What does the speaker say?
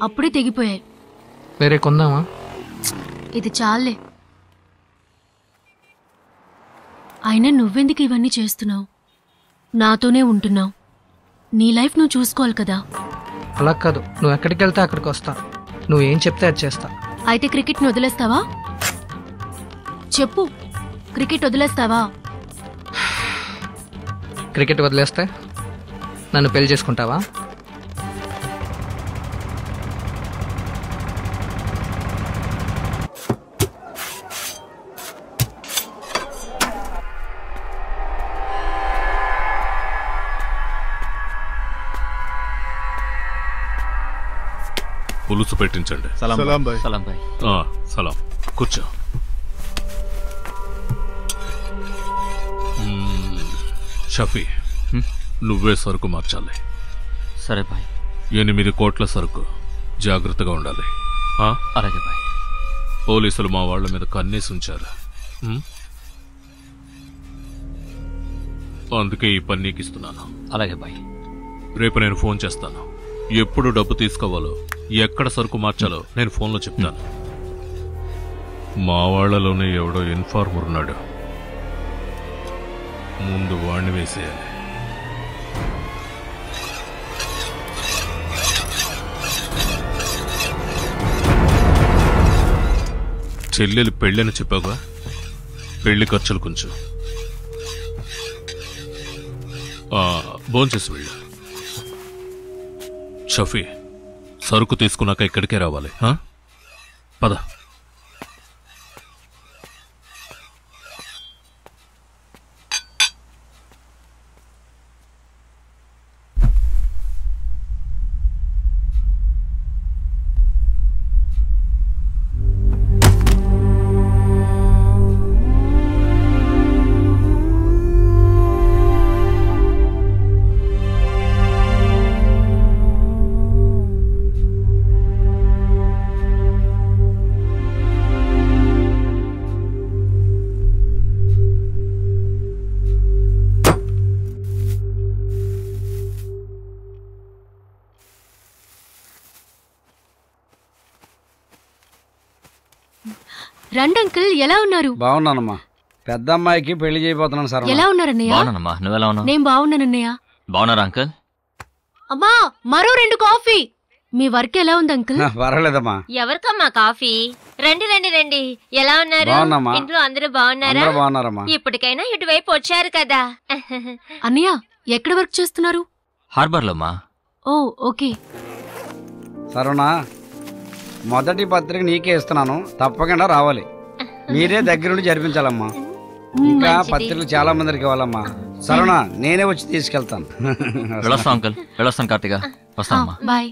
అప్పుడే తెగిపోయాయి. వేరే కొందామా? ఇది చాలే. అయినా నువ్వెందుకు ఇవన్నీ చేస్తున్నావు? నాతోనే ఉంటున్నావు. నీ లైఫ్ నువ్వు చూసుకోవాలి కదా. అలా కాదు, నువ్వు ఎక్కడికి వెళ్తే అక్కడికి వస్తా. నువ్వు ఏం చెప్తే అది చేస్తా. అయితే క్రికెట్ని వదిలేస్తావా? చెప్పు, క్రికెట్ వదిలేస్తావా? క్రికెట్ వదిలేస్తే నన్ను పెళ్లి చేసుకుంటావా? పులుసు పెట్టించండి. సలాం భాయ్. సలాం. కూర్చో. షఫీ, నువ్వే సరుకు మార్చాలి. సరే బాయ్. 8 కోట్ల సరుకు. జాగ్రత్తగా ఉండాలి. అలాగే బాయ్. పోలీసులు మా వాళ్ళ మీద కన్నేసి ఉంచారు. అందుకే ఈ పని నీకు ఇస్తున్నాను. అలాగే బాయ్. రేపు నేను ఫోన్ చేస్తాను. ఎప్పుడు డబ్బు తీసుకోవాలో, ఎక్కడ సరుకు మార్చాలో నేను ఫోన్లో చెప్తాను. మా వాళ్లలోనే ఎవడో ఇన్ఫార్మర్ ఉన్నాడు. ముందు వాణ్ణి వేసేయాలి. చెల్లెలు పెళ్ళని చెప్పావుగా, పెళ్లి ఖర్చులు కొంచెం భోంచేసి వెళ్ళు. షఫీ, సరుకు తీసుకున్నాక ఇక్కడికే రావాలి. పద. రండి అంకుల్, ఎలా ఉన్నారు? బాగున్నానమ్మా. పెద్ద అమ్మాయికి పెళ్లి చేయబోతున్నాను సార్. ఎలా ఉన్నారన్నయ్య? బాగున్నానమ్మా. నువ్వెలా ఉన్నావు? నేను బాగున్నానన్నయ్య. బాగున్నారా అంకుల్? అమ్మా, మరో 2 కాఫీ. మీ వర్క్ ఎలా ఉంది అంకుల్? పర్వాలేదమ్మా. ఎవరికమ్మా కాఫీ? రండి రండి రండి. ఎలా ఉన్నారు? ఇంట్లో అందరూ బాగున్నారా? బాగున్నారమ్మా. ఇప్పటికైనా ఇటువైపు వచ్చారు కదా. అన్నయ్య, ఎక్కడ వర్క్ చేస్తున్నారు? హార్బర్లో అమ్మా. ఓ, ఓకే. సరేనా, మొదటి పత్రిక నీకే ఇస్తున్నాను, తప్పకుండా రావాలి. మీరే దగ్గరుండి జరిపించాలమ్మా. ఇంకా పత్రికలు చాలా మందికి ఇవ్వాలమ్మా. సరేనా, నేనే వచ్చి తీసుకెళ్తాను. వెళ్ళొస్తాం అంకుల్. వెళ్ళొస్తాను కార్తీక. వస్తానమ్మా. బాయ్.